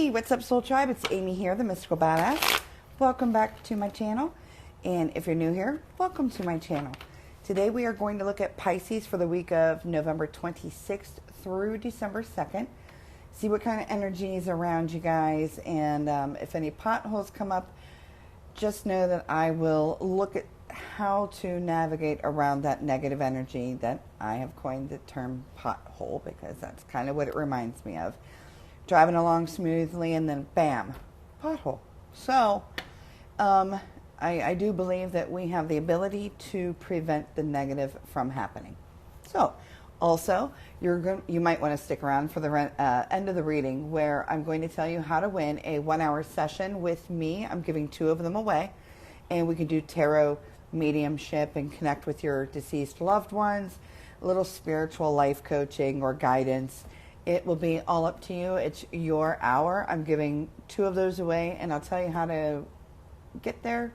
Hey, what's up, Soul Tribe? It's Amy here, the Mystical Badass. Welcome back to my channel. And if you're new here, welcome to my channel. Today we are going to look at Pisces for the week of November 26th through December 2nd. See what kind of energy is around you guys. And if any potholes come up, just know that I will look at how to navigate around that negative energy that I have coined the term pothole, because that's kind of what it reminds me of. Driving along smoothly and then bam, pothole. So I do believe that we have the ability to prevent the negative from happening. So also, you might want to stick around for the end of the reading, where I'm going to tell you how to win a 1-hour session with me. I'm giving 2 of them away, and we can do tarot, mediumship, and connect with your deceased loved ones, a little spiritual life coaching or guidance. It will be all up to you. It's your hour. I'm giving 2 of those away, and I'll tell you how to get there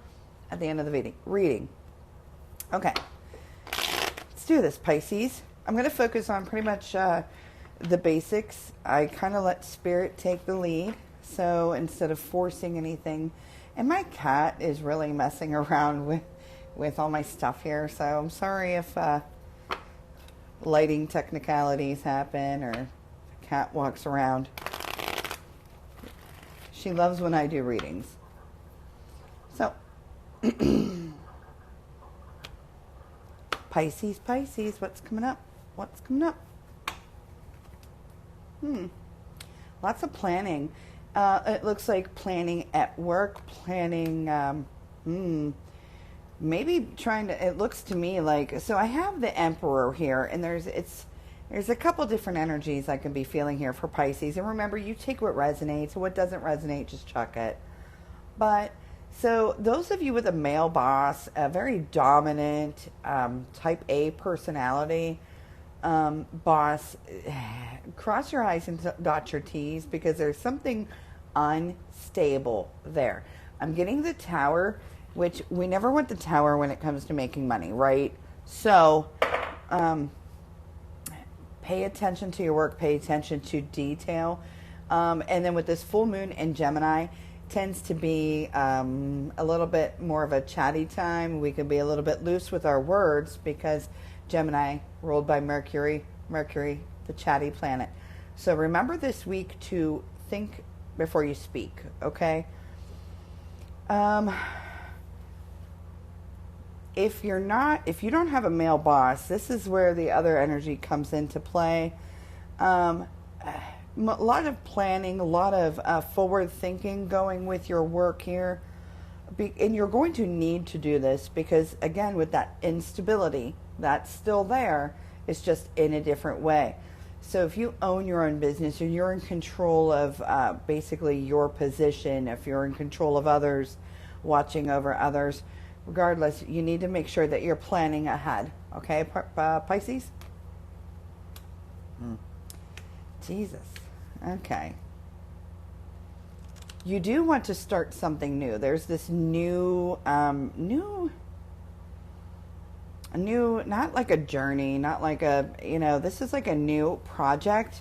at the end of the reading. Okay, let's do this, Pisces. I'm going to focus on pretty much the basics. I kind of let Spirit take the lead, so instead of forcing anything. And my cat is really messing around with all my stuff here, so I'm sorry if lighting technicalities happen or cat walks around. She loves when I do readings. So, Pisces, what's coming up? What's coming up? Lots of planning. It looks like planning at work, planning, maybe trying to, it looks to me like, so I have the Emperor here, and there's a couple different energies I can be feeling here for Pisces. And remember, you take what resonates. What doesn't resonate, just chuck it. But, so those of you with a male boss, a very dominant type A personality boss, cross your I's and dot your T's, because there's something unstable there. I'm getting the Tower, which we never want the Tower when it comes to making money, right? So, pay attention to your work, pay attention to detail. And then with this full moon in Gemini, tends to be a little bit more of a chatty time. We can be a little bit loose with our words, because Gemini, ruled by Mercury, the chatty planet. So remember this week to think before you speak, okay? If you don't have a male boss, this is where the other energy comes into play. A lot of planning, a lot of forward thinking going with your work here. And you're going to need to do this because, again, with that instability, that's still there. It's just in a different way. So if you own your own business and you're in control of basically your position, if you're in control of others, watching over others, regardless, you need to make sure that you're planning ahead. Okay, Pisces? Jesus. Okay. You do want to start something new. There's this new, not like a journey, not like a, this is like a new project.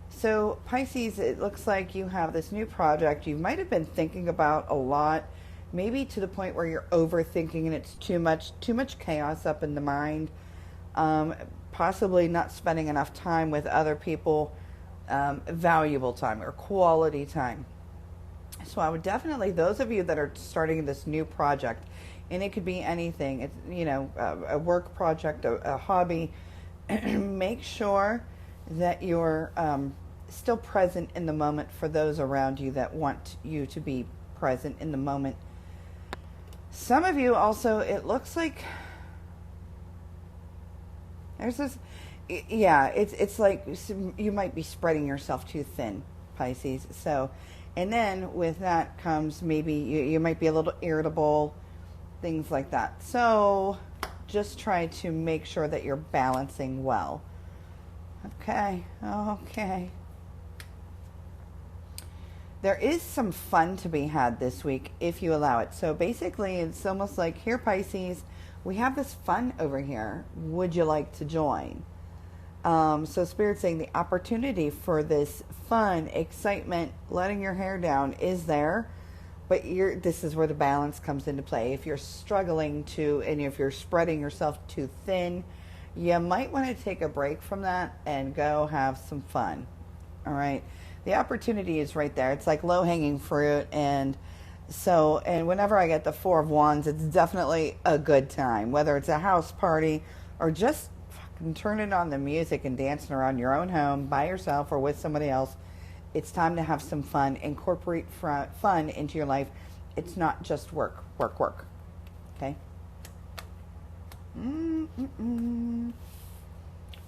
So Pisces, it looks like you have this new project you might have been thinking about a lot. Maybe to the point where you're overthinking and it's too much chaos up in the mind. Possibly not spending enough time with other people, valuable time or quality time. So I would definitely, those of you that are starting this new project, and it could be anything, it's, a work project, a hobby, make sure that you're still present in the moment for those around you that want you to be present in the moment. Some of you also, it looks like there's this, it's like you might be spreading yourself too thin, Pisces. So, and then with that comes maybe you might be a little irritable, things like that. So just try to make sure that you're balancing well. Okay. There is some fun to be had this week if you allow it. So basically, it's almost like, here, Pisces, we have this fun over here. Would you like to join? So Spirit's saying the opportunity for this fun, excitement, letting your hair down is there. But this is where the balance comes into play. If you're struggling to, and if you're spreading yourself too thin, you might want to take a break from that and go have some fun. All right. The opportunity is right there. It's like low-hanging fruit. And whenever I get the Four of Wands, it's definitely a good time. Whether it's a house party or just fucking turning on the music and dancing around your own home by yourself or with somebody else. It's time to have some fun. Incorporate fun into your life. It's not just work, work, work. Okay?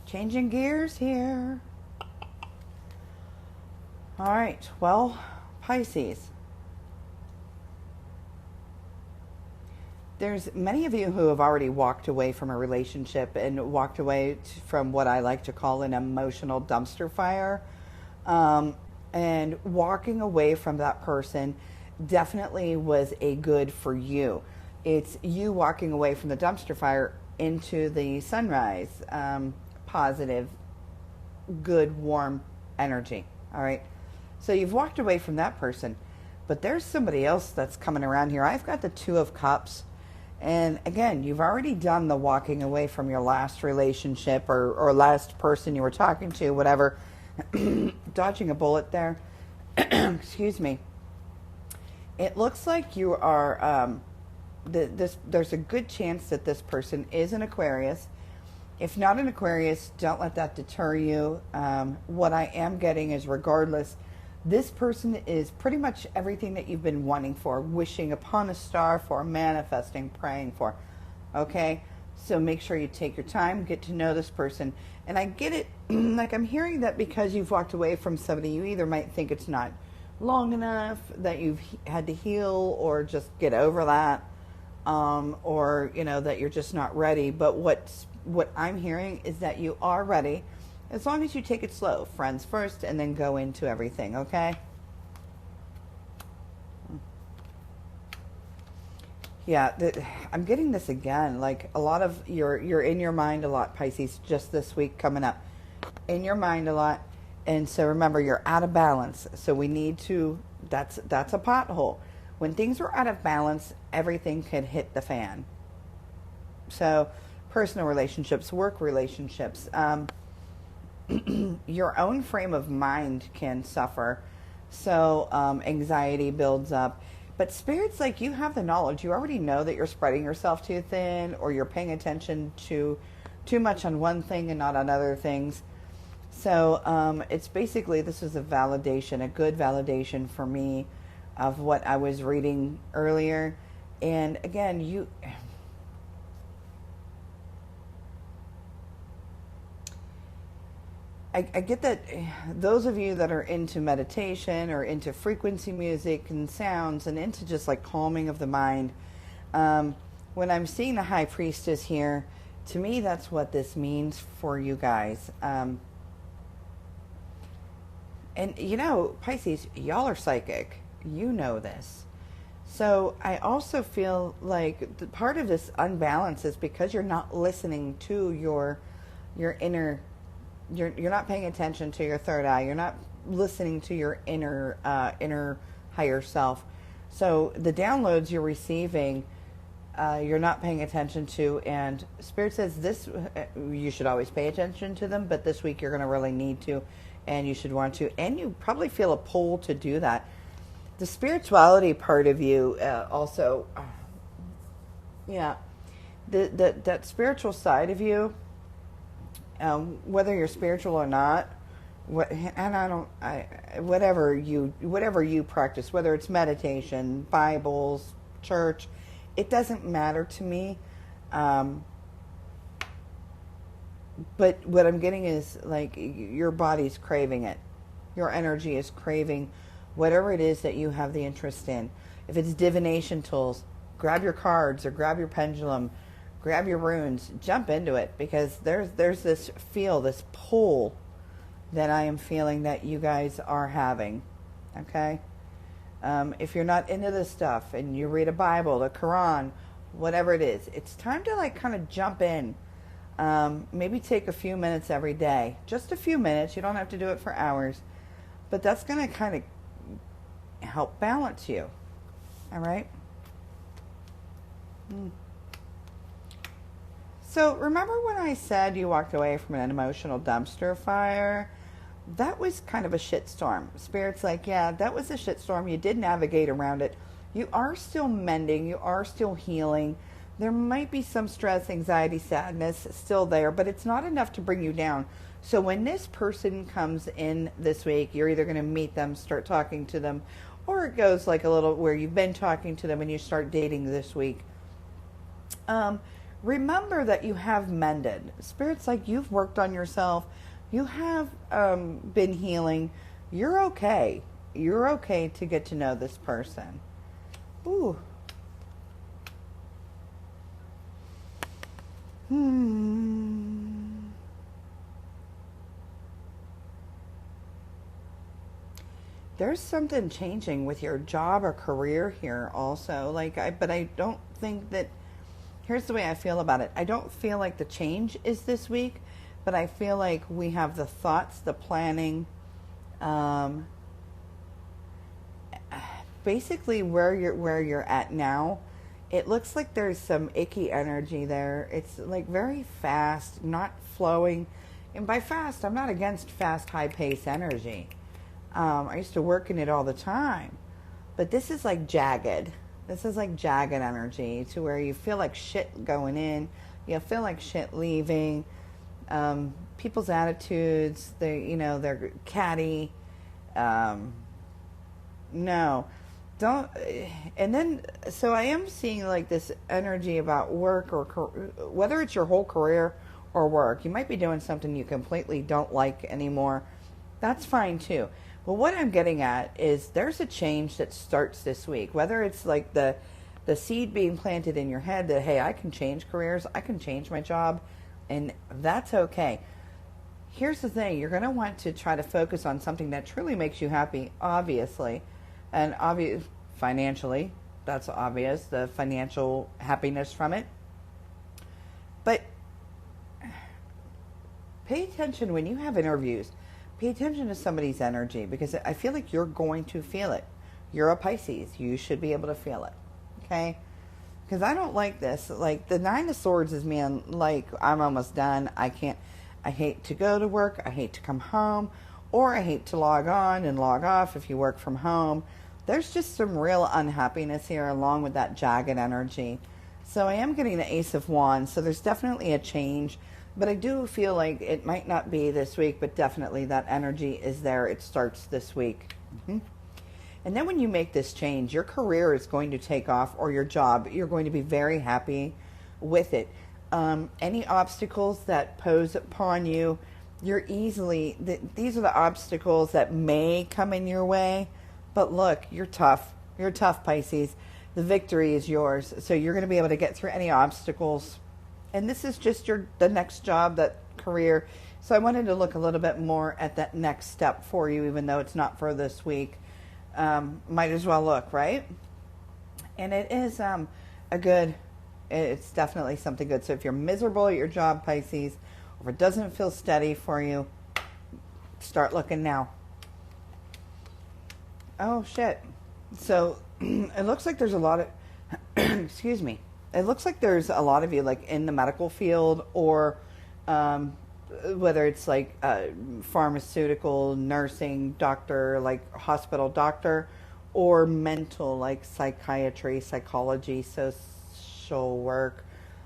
Changing gears here. All right. Well, Pisces. There's many of you who have already walked away from a relationship and walked away from what I like to call an emotional dumpster fire. And walking away from that person definitely was a good for you. It's you walking away from the dumpster fire into the sunrise, positive, good, warm energy. All right. So you've walked away from that person, but there's somebody else that's coming around here. I've got the Two of Cups. And again, you've already done the walking away from your last relationship or last person you were talking to, whatever. Dodging a bullet there. Excuse me. It looks like you are, there's a good chance that this person is an Aquarius. If not an Aquarius, don't let that deter you. What I am getting is, regardless, this person is pretty much everything that you've been wanting for, wishing upon a star for, manifesting, praying for. Okay? So make sure you take your time, get to know this person. And I get it, like I'm hearing that because you've walked away from somebody, you either might think it's not long enough, that you've had to heal or just get over that, or, that you're just not ready. But what I'm hearing is that you are ready, as long as you take it slow, friends first, and then go into everything, okay? Yeah, I'm getting this again. Like a lot of you're in your mind a lot, Pisces, just this week coming up. In your mind a lot. And so remember, you're out of balance. So we need to, that's a pothole. When things are out of balance, everything can hit the fan. So personal relationships, work relationships, your own frame of mind can suffer. So anxiety builds up. But Spirit's like, you have the knowledge. You already know that you're spreading yourself too thin, or you're paying attention to too much on one thing and not on other things. So it's basically, this is a validation, a good validation for me of what I was reading earlier. And again, I get that those of you that are into meditation or into frequency music and sounds and into just like calming of the mind, when I'm seeing the High Priestess here, to me that's what this means for you guys. And Pisces, y'all are psychic. You know this. So I also feel like the part of this unbalance is because you're not listening to your inner. You're not paying attention to your third eye. You're not listening to your inner higher self. So the downloads you're receiving, you're not paying attention to. And Spirit says this, you should always pay attention to them, but this week you're going to really need to, and you should want to. And you probably feel a pull to do that. The spirituality part of you also, that spiritual side of you, whether you're spiritual or not, whatever you practice, whether it's meditation, Bibles, church, it doesn't matter to me. But what I'm getting is like your body's craving it. Your energy is craving whatever it is that you have the interest in. If it's divination tools, grab your cards or grab your pendulum, grab your runes, jump into it, because there's this pull that I am feeling that you guys are having. Okay? If you're not into this stuff and you read a Bible, the Quran, whatever it is, it's time to like kind of jump in. Maybe take a few minutes every day. Just a few minutes. You don't have to do it for hours. But that's going to kind of help balance you. All right? So remember when I said you walked away from an emotional dumpster fire? That was kind of a shitstorm. Spirit's like, yeah, that was a shitstorm. You did navigate around it. You are still mending. You are still healing. There might be some stress, anxiety, sadness still there, but it's not enough to bring you down. So when this person comes in this week, you're either going to meet them, start talking to them, or it goes like a little where you've been talking to them and you start dating this week. Remember that you have mended. Spirit's like, you've worked on yourself. You have been healing. You're okay. You're okay to get to know this person. Ooh. There's something changing with your job or career here also. But I don't think that, here's the way I feel about it. I don't feel like the change is this week, but I feel like we have the thoughts, the planning, basically where you're at now. It looks like there's some icky energy there. It's like very fast, not flowing. And by fast, I'm not against fast, high-paced energy. I used to work in it all the time. But this is like jagged. This is like jagged energy to where you feel like shit going in. You feel like shit leaving. People's attitudes, they're catty. No. Don't. And then, so I am seeing like this energy about work or whether it's your whole career or work. You might be doing something you completely don't like anymore. That's fine too. But what I'm getting at is there's a change that starts this week. Whether it's like the seed being planted in your head that, hey, I can change careers, I can change my job, and that's okay. Here's the thing. You're going to want to try to focus on something that truly makes you happy, obviously. And financially, that's obvious, the financial happiness from it. But pay attention when you have interviews. Pay attention to somebody's energy because I feel like you're going to feel it. You're a Pisces. You should be able to feel it. Okay? Because I don't like this. Like, the Nine of Swords is me, like, I'm almost done. I hate to go to work. I hate to come home. Or I hate to log on and log off if you work from home. There's just some real unhappiness here along with that jagged energy. So I am getting the Ace of Wands. So there's definitely a change. But I do feel like it might not be this week, but definitely that energy is there. It starts this week. And then when you make this change, your career is going to take off, or your job. You're going to be very happy with it. Any obstacles that pose upon you, these are the obstacles that may come in your way. But look, you're tough. You're tough, Pisces. The victory is yours. So you're going to be able to get through any obstacles. And this is just the next job, that career. So I wanted to look a little bit more at that next step for you, even though it's not for this week. Might as well look, right? And it is it's definitely something good. So if you're miserable at your job, Pisces, or if it doesn't feel steady for you, start looking now. Oh, shit. So it looks like there's a lot of, excuse me. It looks like there's a lot of you like in the medical field, or whether it's like pharmaceutical, nursing, doctor, like hospital doctor, or mental, like psychiatry, psychology, social work,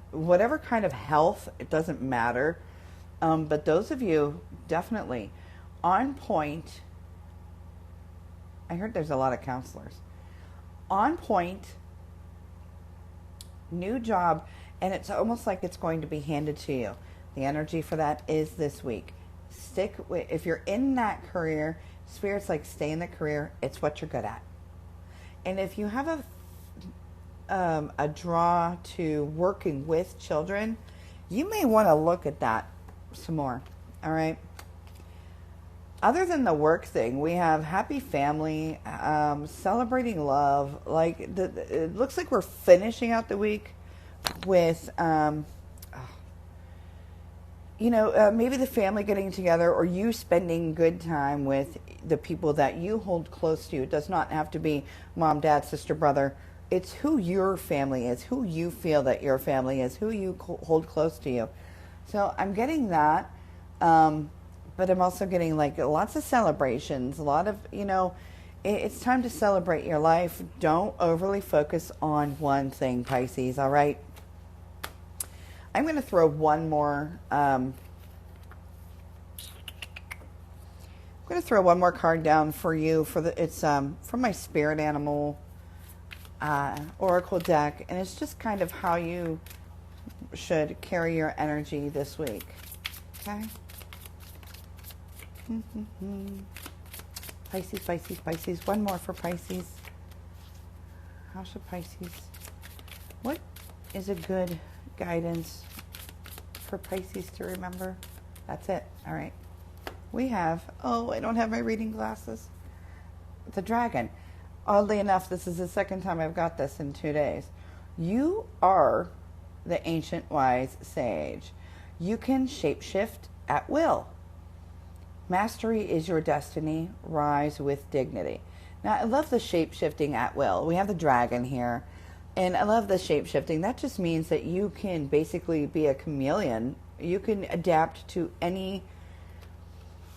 whatever kind of health, it doesn't matter. But those of you definitely on point. I heard there's a lot of counselors. On point. New job, and it's almost like it's going to be handed to you. The energy for that is this week. Stick with, if you're in that career, Spirit's like, stay in the career. It's what you're good at. And if you have a draw to working with children, you may want to look at that some more. All right. Other than the work thing, we have happy family, celebrating love. Like it looks like we're finishing out the week with maybe the family getting together or you spending good time with the people that you hold close to you. It does not have to be mom, dad, sister, brother. It's who your family is, who you feel that your family is, who you hold close to you. So I'm getting that, but I'm also getting like lots of celebrations, a lot of, it's time to celebrate your life. Don't overly focus on one thing, Pisces, all right? I'm going to throw one more, I'm going to throw one more card down for you. It's from my spirit animal oracle deck, and it's just kind of how you should carry your energy this week. Okay? Pisces, Pisces, Pisces. One more for Pisces. How should Pisces? What is a good guidance for Pisces to remember? That's it. All right. We have, I don't have my reading glasses. The dragon. Oddly enough, this is the second time I've got this in 2 days. You are the ancient wise sage. You can shapeshift at will. Mastery is your destiny. Rise with dignity. Now, I love the shapeshifting at will. We have the dragon here. And I love the shapeshifting. That just means that you can basically be a chameleon. You can adapt to any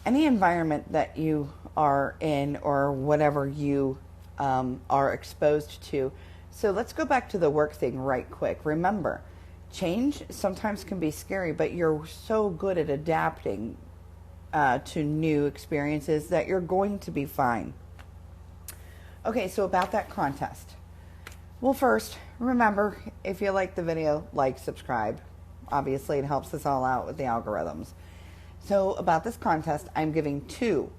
environment that you are in or whatever you are exposed to. So let's go back to the work thing right quick. Remember, change sometimes can be scary, but you're so good at adapting to new experiences that you're going to be fine. Okay, so about that contest. Well, first, remember, if you like the video, like, subscribe. Obviously, it helps us all out with the algorithms. So about this contest, I'm giving 2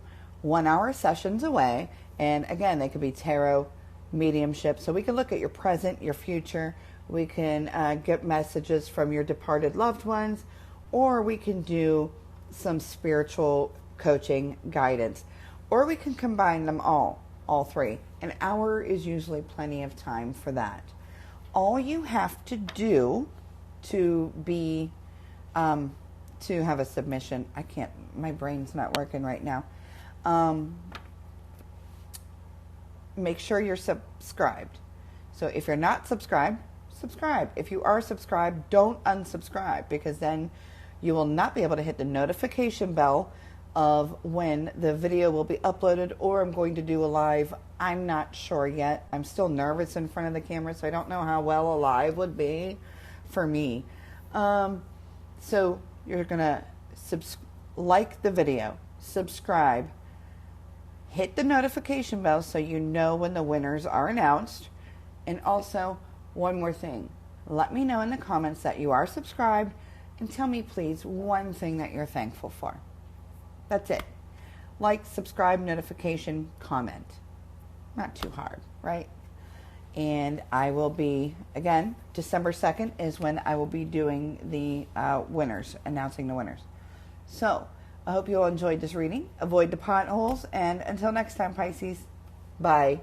1-hour sessions away. And again, they could be tarot, mediumship. So we can look at your present, your future. We can get messages from your departed loved ones. Or we can do some spiritual coaching guidance. Or we can combine them all 3. An hour is usually plenty of time for that. All you have to do to be, to have a submission, my brain's not working right now. Make sure you're subscribed. So if you're not subscribed, subscribe. If you are subscribed, don't unsubscribe, because then you will not be able to hit the notification bell of when the video will be uploaded, or I'm going to do a live. I'm not sure yet. I'm still nervous in front of the camera, so I don't know how well a live would be for me. So you're going to like the video, subscribe, hit the notification bell so you know when the winners are announced. And also, one more thing. Let me know in the comments that you are subscribed, and tell me, please, one thing that you're thankful for. That's it. Like, subscribe, notification, comment. Not too hard, right? And I will be, again, December 2nd is when I will be doing the winners, announcing the winners. So, I hope you all enjoyed this reading. Avoid the potholes, and until next time, Pisces, bye.